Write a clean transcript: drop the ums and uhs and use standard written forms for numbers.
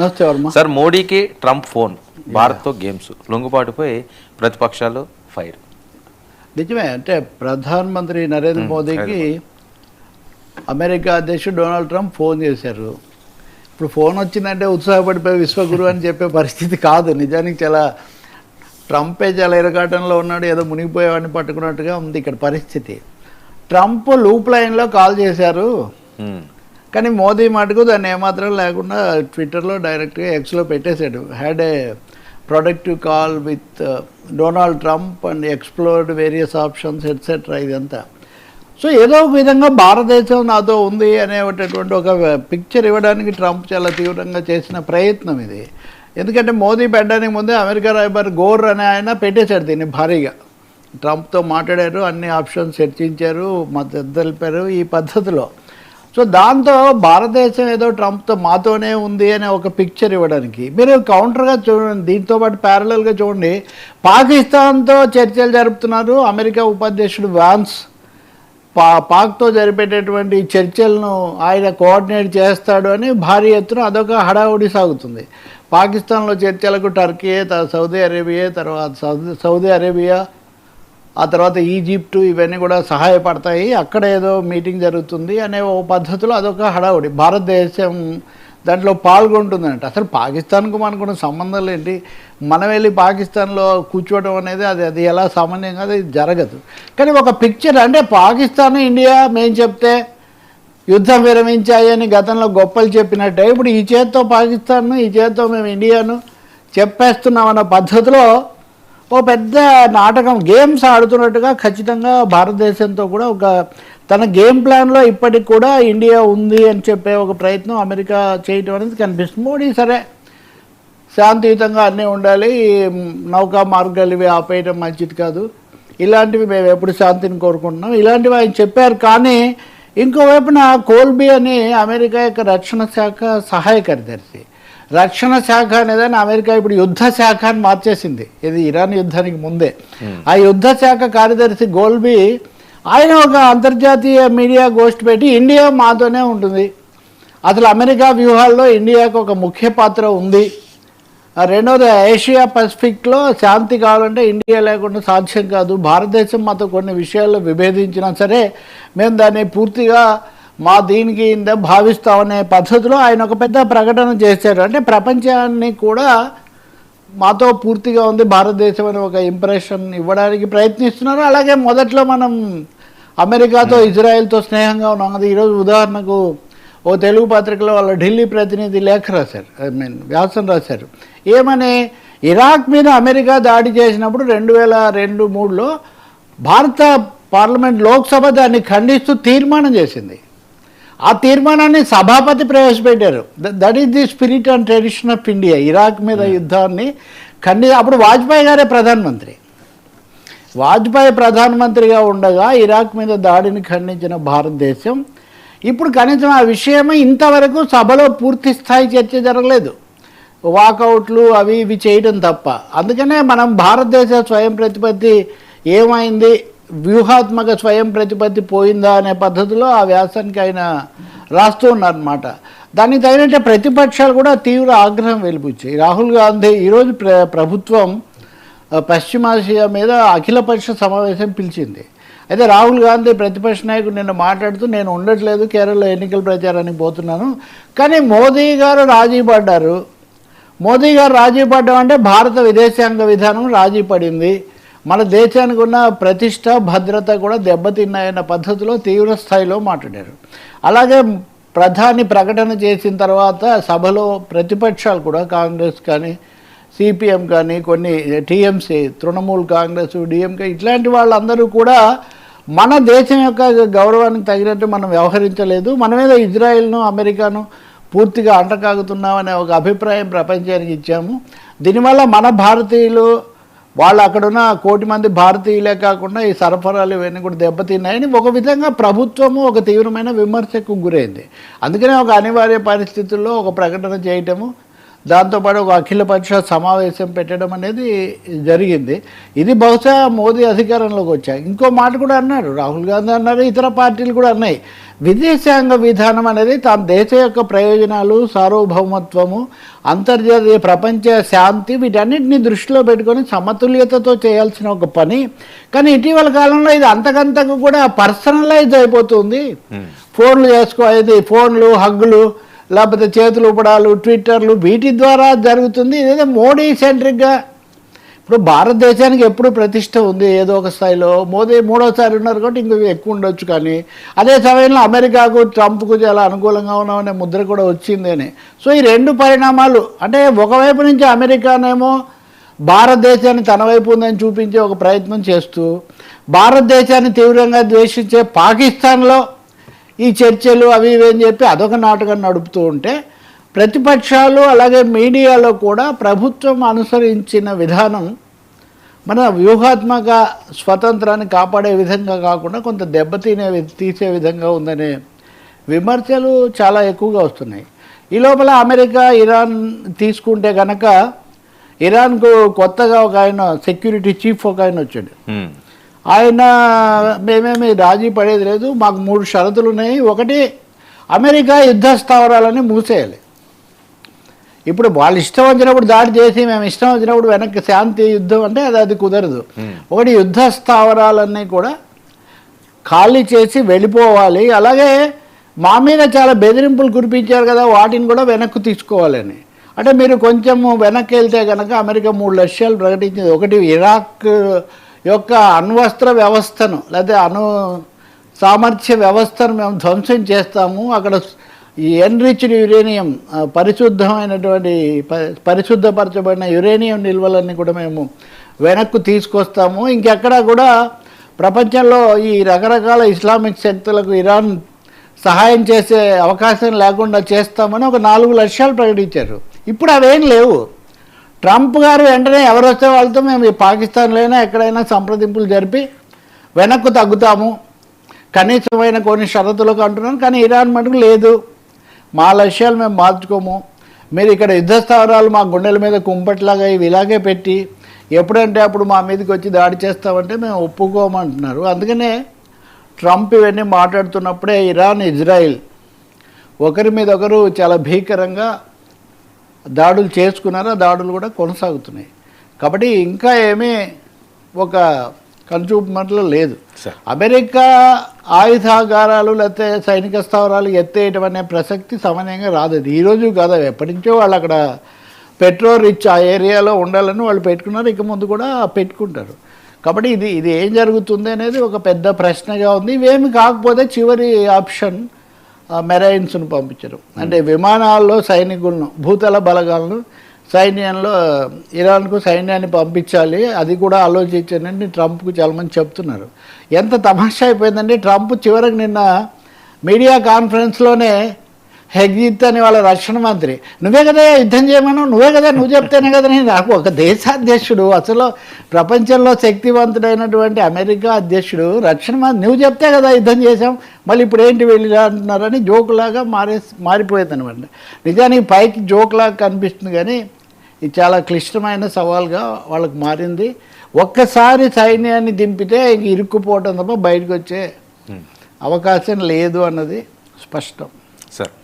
నమస్తే వర్మ. సార్, మోడీకి Trump phone, భారత్తో గేమ్స్, లొంగుబాటుపై ప్రతిపక్షాలు ఫైర్. నిజమే. అంటే ప్రధానమంత్రి నరేంద్ర మోదీకి అమెరికా అధ్యక్షుడు డొనాల్డ్ ట్రంప్ ఫోన్ చేశారు. ఇప్పుడు ఫోన్ వచ్చిందంటే ఉత్సాహపడిపోయి విశ్వగురు అని చెప్పే పరిస్థితి కాదు. నిజానికి చాలా ట్రంపే చాలా ఇరకాటంలో ఉన్నాడు, ఏదో మునిగిపోయేవాడిని పట్టుకున్నట్టుగా ఉంది ఇక్కడ పరిస్థితి. ట్రంప్ లూప్ లైన్లో కాల్ చేశారు, కానీ మోదీ మటుకు దాన్ని ఏమాత్రం లేకుండా ట్విట్టర్లో డైరెక్ట్గా ఎక్స్లో పెట్టేశాడు. Had a productive call with Donald Trump and explored various options etcetera ఇదంతా. సో ఏదో ఒక విధంగా భారతదేశం నాతో ఉంది అనేటటువంటి ఒక పిక్చర్ ఇవ్వడానికి ట్రంప్ చాలా తీవ్రంగా చేసిన ప్రయత్నం ఇది. ఎందుకంటే మోదీ పెట్టడానికి ముందే అమెరికా రాయబారి గోర్ అనే ఆయన పెట్టేశాడు దీన్ని భారీగా. ట్రంప్తో మాట్లాడారు, అన్ని ఆప్షన్స్ చర్చించారు, మద్దతు తెలిపారు ఈ పద్ధతిలో. సో దాంతో భారతదేశం ఏదో ట్రంప్తో మాతోనే ఉంది అనే ఒక పిక్చర్ ఇవ్వడానికి మీరు కౌంటర్గా చూడండి, దీంతో పాటు ప్యారలల్గా చూడండి, పాకిస్తాన్తో చర్చలు జరుపుతున్నారు. అమెరికా ఉపాధ్యక్షుడు వాన్స్ పాక్తో జరిపేటటువంటి చర్చలను ఆయన కోఆర్డినేట్ చేస్తాడు అని భారీ ఎత్తున అదొక హడావుడి సాగుతుంది. పాకిస్తాన్లో చర్చలకు టర్కీ, సౌదీ అరేబియా, ఆ తర్వాత ఈజిప్టు ఇవన్నీ కూడా సహాయపడతాయి, అక్కడ ఏదో మీటింగ్ జరుగుతుంది అనే ఓ పద్ధతిలో అదొక హడావుడి. భారతదేశం దాంట్లో పాల్గొంటుందంట. అసలు పాకిస్తాన్కు మనకున్న సంబంధాలు ఏంటి? మనం వెళ్ళి పాకిస్తాన్లో కూర్చోవడం అనేది అది ఎలా సామాన్యంగా అది జరగదు. కానీ ఒక పిక్చర్ అంటే పాకిస్తాన్ ఇండియా మేము చెప్తే యుద్ధం విరమించాయి అని గతంలో గొప్పలు చెప్పినట్టే ఇప్పుడు ఈ చేత్తో పాకిస్తాన్ను, ఈ చేత్తో మేము ఇండియాను చెప్పేస్తున్నామన్న పద్ధతిలో ఓ పెద్ద నాటకం, గేమ్స్ ఆడుతున్నట్టుగా ఖచ్చితంగా భారతదేశంతో కూడా ఒక తన గేమ్ ప్లాన్లో ఇప్పటికి కూడా ఇండియా ఉంది అని చెప్పే ఒక ప్రయత్నం అమెరికా చేయటం అనేది కనిపిస్తుంది. మోడీ సరే శాంతియుతంగా అన్నీ ఉండాలి, నౌకా మార్గాలు ఇవి ఆపేయడం మంచిది కాదు, ఇలాంటివి మేము ఎప్పుడు శాంతిని కోరుకుంటున్నాం, ఇలాంటివి ఆయన చెప్పారు. కానీ ఇంకోవైపున కోల్బీ అని అమెరికా యొక్క రక్షణ శాఖ సహాయ కార్యదర్శి, రక్షణ శాఖ అనేదాన్ని అమెరికా ఇప్పుడు యుద్ధ శాఖ అని మార్చేసింది, ఇది ఇరాన్ యుద్ధానికి ముందే. ఆ యుద్ధ శాఖ కార్యదర్శి గోల్బీ ఆయన ఒక అంతర్జాతీయ మీడియా గోష్ఠి పెట్టి ఇండియా మాతోనే ఉంటుంది, అసలు అమెరికా వ్యూహాల్లో ఇండియాకు ఒక ముఖ్య పాత్ర ఉంది, రెండవది ఏషియా పసిఫిక్లో శాంతి కావాలంటే ఇండియా లేకుండా సాధ్యం కాదు, భారతదేశం మాతో కొన్ని విషయాల్లో విభేదించినా సరే మేము దాన్ని పూర్తిగా మా దీనికి భావిస్తామనే పద్ధతిలో ఆయన ఒక పెద్ద ప్రకటన చేశారు. అంటే ప్రపంచాన్ని కూడా మాతో పూర్తిగా ఉంది భారతదేశం అని ఒక ఇంప్రెషన్ ఇవ్వడానికి ప్రయత్నిస్తున్నారు. అలాగే మొదట్లో మనం అమెరికాతో ఇజ్రాయెల్తో స్నేహంగా ఉన్నాం కదా. ఈరోజు ఉదాహరణకు ఓ తెలుగు పత్రికలో వాళ్ళ ఢిల్లీ ప్రతినిధి లేఖ రాశారు, వ్యాసం రాశారు. ఏమని, ఇరాక్ మీద అమెరికా దాడి చేసినప్పుడు 2002-03లో భారత పార్లమెంట్ లోక్సభ దాన్ని ఖండిస్తూ తీర్మానం చేసింది. ఆ తీర్మానాన్ని సభాపతి ప్రవేశపెట్టారు. That is the spirit and tradition of India. Iraq మీద యుద్ధాన్ని అప్పుడు వాజ్పేయి గారే ప్రధానమంత్రి. వాజ్పేయి ప్రధానమంత్రిగా ఉండగా ఇరాక్ మీద దాడిని ఖండించిన భారతదేశం ఇప్పుడు కనీసం ఆ విషయమే ఇంతవరకు సభలో పూర్తి స్థాయి చర్చ జరగలేదు, వాకౌట్లు అవి ఇవి చేయడం తప్ప. అందుకనే మనం భారతదేశ స్వయం ప్రతిపత్తి ఏమైంది, వ్యూహాత్మక స్వయం ప్రతిపత్తి పోయిందా అనే పద్ధతిలో ఆ వ్యాసానికి ఆయన రాస్తూ ఉన్నారన్నమాట. దానికి తగినట్టే ప్రతిపక్షాలు కూడా తీవ్ర ఆగ్రహం వెలిపించాయి. రాహుల్ గాంధీ ఈరోజు ప్రభుత్వం పశ్చిమాసియా మీద అఖిలపక్ష సమావేశం పిలిచింది. అయితే రాహుల్ గాంధీ ప్రతిపక్ష నాయకుడు నిన్న మాట్లాడుతూ నేను ఉండట్లేదు, కేరళలో ఎన్నికల ప్రచారానికి పోతున్నాను, కానీ మోదీ గారు రాజీ పడ్డారు. మోదీ గారు రాజీ పడ్డం అంటే భారత విదేశాంగ విధానం రాజీ పడింది, మన దేశానికి ఉన్న ప్రతిష్ట భద్రత కూడా దెబ్బతిన్నాయన్న పద్ధతిలో తీవ్ర స్థాయిలో మాట్లాడారు. అలాగే ప్రధాని ప్రకటన చేసిన తర్వాత సభలో ప్రతిపక్షాలు కూడా కాంగ్రెస్ కానీ సిపిఎం కానీ కొన్ని టీఎంసీ తృణమూల్ కాంగ్రెస్ డిఎంకే ఇట్లాంటి వాళ్ళందరూ కూడా మన దేశం యొక్క గౌరవానికి తగినట్టు మనం వ్యవహరించలేదు, మన మీద ఇజ్రాయెల్ను అమెరికాను పూర్తిగా అంటకాగుతున్నామనే ఒక అభిప్రాయం ప్రపంచానికి ఇచ్చాము, దీనివల్ల మన భారతీయులు వాళ్ళు అక్కడున్న 1 కోటి మంది భారతీయులే కాకుండా ఈ సరఫరాలు ఇవన్నీ కూడా దెబ్బతిన్నాయని ఒక విధంగా ప్రభుత్వము ఒక తీవ్రమైన విమర్శకు గురైంది. అందుకనే ఒక అనివార్య పరిస్థితుల్లో ఒక ప్రకటన చేయటము, దాంతోపాటు ఒక అఖిల పరిషత్ సమావేశం పెట్టడం అనేది జరిగింది. ఇది బహుశా మోదీ అధికారంలోకి వచ్చాయి. ఇంకో మాట కూడా అన్నారు, రాహుల్ గాంధీ అన్నారు, ఇతర పార్టీలు కూడా అన్నాయి, విదేశాంగ విధానం అనేది తమ దేశం యొక్క ప్రయోజనాలు, సార్వభౌమత్వము, అంతర్జాతీయ ప్రపంచ శాంతి వీటన్నిటిని దృష్టిలో పెట్టుకొని సమతుల్యతతో చేయాల్సిన ఒక పని. కానీ ఇటీవల కాలంలో ఇది అంతకంతకు కూడా పర్సనలైజ్ అయిపోతుంది. ఫోన్లు చేసుకోవాలి, ఫోన్లు, హగ్గులు, లేకపోతే చేతులు ఊపడాలు, ట్విట్టర్లు, వీటి ద్వారా జరుగుతుంది. ఇదేదో మోడీ సెంట్రిక్గా. ఇప్పుడు భారతదేశానికి ఎప్పుడు ప్రతిష్ట ఉంది ఏదో ఒక స్థాయిలో. మోదీ మూడోసారి ఉన్నారు కాబట్టి ఇంకొక ఎక్కువ ఉండొచ్చు. కానీ అదే సమయంలో అమెరికాకు, ట్రంప్కు చాలా అనుకూలంగా ఉన్నామనే ముద్ర కూడా వచ్చింది అని. సో ఈ రెండు పరిణామాలు అంటే ఒకవైపు నుంచి అమెరికానేమో భారతదేశాన్ని తన వైపు ఉందని చూపించే ఒక ప్రయత్నం చేస్తూ, భారతదేశాన్ని తీవ్రంగా ద్వేషించే పాకిస్తాన్లో ఈ చర్చలు అవి ఇవి అని చెప్పి అదొక నాటకం నడుపుతూ ఉంటే, ప్రతిపక్షాలు అలాగే మీడియాలో కూడా ప్రభుత్వం అనుసరించిన విధానం మన వ్యూహాత్మక స్వతంత్రాన్ని కాపాడే విధంగా కాకుండా కొంత తీసే విధంగా ఉందనే విమర్శలు చాలా ఎక్కువగా వస్తున్నాయి. ఈ లోపల అమెరికా, ఇరాన్ తీసుకుంటే కనుక ఇరాన్కు కొత్తగా ఒక ఆయన సెక్యూరిటీ చీఫ్ ఒక ఆయన వచ్చాడు. ఆయన మేమేమి రాజీ పడేది లేదు, మాకు 3 షరతులు ఉన్నాయి. ఒకటి, అమెరికా యుద్ధ స్థావరాలని మూసేయాలి. ఇప్పుడు వాళ్ళు ఇష్టం వచ్చినప్పుడు దాడి చేసి మేము ఇష్టం వచ్చినప్పుడు వెనక్కి శాంతి యుద్ధం అంటే అది కుదరదు. ఒకటి, యుద్ధ స్థావరాలన్నీ కూడా ఖాళీ చేసి వెళ్ళిపోవాలి. అలాగే మా మీద చాలా బెదిరింపులు కురిపించారు కదా, వాటిని కూడా వెనక్కి తీసుకోవాలని. అంటే మీరు కొంచెం వెనక్కి వెళ్తే కనుక అమెరికా 3 లక్ష్యాలు ప్రకటించింది. ఒకటి, ఇరాక్ యొక్క అణ్వస్త్ర వ్యవస్థను లేదా సామర్థ్య వ్యవస్థను మేము ధ్వంసం చేస్తాము. అక్కడ ఈ ఎన్రిచ్డ్ యురేనియం, పరిశుద్ధమైనటువంటి పరిశుద్ధపరచబడిన యురేనియం నిల్వలన్నీ కూడా మేము వెనక్కు తీసుకొస్తాము. ఇంకెక్కడా కూడా ప్రపంచంలో ఈ రకరకాల ఇస్లామిక్ శక్తులకు ఇరాన్ సహాయం చేసే అవకాశం లేకుండా చేస్తామని ఒక 4 లక్ష్యాలు ప్రకటించారు. ఇప్పుడు అవేం లేవు. ట్రంప్ గారు వెంటనే ఎవరు వస్తే వాళ్ళతో మేము ఈ పాకిస్తాన్లోనే ఎక్కడైనా సంప్రదింపులు జరిపి వెనక్కు తగ్గుతాము, కనీసమైన కొన్ని షరతులకు అంటున్నాను. కానీ ఇరాన్ మటుకు లేదు, మా లక్ష్యాలు మేము మార్చుకోము, మీరు ఇక్కడ యుద్ధ స్థావరాలు మా గుండెల మీద కుంపట్లాగా ఇవి ఇలాగే పెట్టి ఎప్పుడంటే అప్పుడు మా మీదకి వచ్చి దాడి చేస్తామంటే మేము ఒప్పుకోమంటున్నారు. అందుకనే ట్రంప్ ఇవన్నీ మాట్లాడుతున్నప్పుడే ఇరాన్, ఇజ్రాయిల్ ఒకరి మీద ఒకరు చాలా భీకరంగా దాడులు చేసుకున్నారు. ఆ దాడులు కూడా కొనసాగుతున్నాయి. కాబట్టి ఇంకా ఏమీ ఒక కన్సూప్మెంట్లో లేదు. అమెరికా ఆయుధాగారాలు లేకపోతే సైనిక స్థావరాలు ఎత్తేయటం అనే ప్రసక్తి సామాన్యంగా రాదు. అది ఈరోజు కాదు, ఎప్పటి నుంచో వాళ్ళు అక్కడ పెట్రోల్ రిచ్ ఆ ఏరియాలో ఉండాలని వాళ్ళు పెట్టుకున్నారు, ఇక ముందు కూడా పెట్టుకుంటారు. కాబట్టి ఇది ఏం జరుగుతుంది అనేది ఒక పెద్ద ప్రశ్నగా ఉంది. ఇవేమి కాకపోతే చివరి ఆప్షన్ మెరైన్స్ను పంపించడం, అంటే విమానాల్లో సైనికులను, భూతల బలగాలను సైన్యంలో ఇరాన్కు సైన్యాన్ని పంపించాలి, అది కూడా ఆలోచించండి ట్రంప్కు చాలామంది చెప్తున్నారు. ఎంత తమాషా అయిపోయిందంటే ట్రంప్ చివరికి నిన్న మీడియా కాన్ఫరెన్స్లోనే హెగ్జిత్ అని వాళ్ళ రక్షణ మంత్రి, నువ్వే కదా యుద్ధం చేయమను, నువ్వు చెప్తేనే కదా. నాకు ఒక దేశాధ్యక్షుడు, అసలు ప్రపంచంలో శక్తివంతుడైనటువంటి అమెరికా అధ్యక్షుడు రక్షణ మంత్రి, నువ్వు చెప్తే కదా యుద్ధం చేసాం, మళ్ళీ ఇప్పుడు ఏంటి వెళ్ళిరా అంటున్నారని జోకులాగా మారిపోయింది అనమాట. నిజానికి పైకి జోక్లాగా కనిపిస్తుంది కానీ ఇది చాలా క్లిష్టమైన సవాల్గా వాళ్ళకి మారింది. ఒక్కసారి సైన్యాన్ని దింపితే ఇంక ఇరుక్కుపోవటం తప్ప బయటకు వచ్చే అవకాశం లేదు అన్నది స్పష్టం. సార్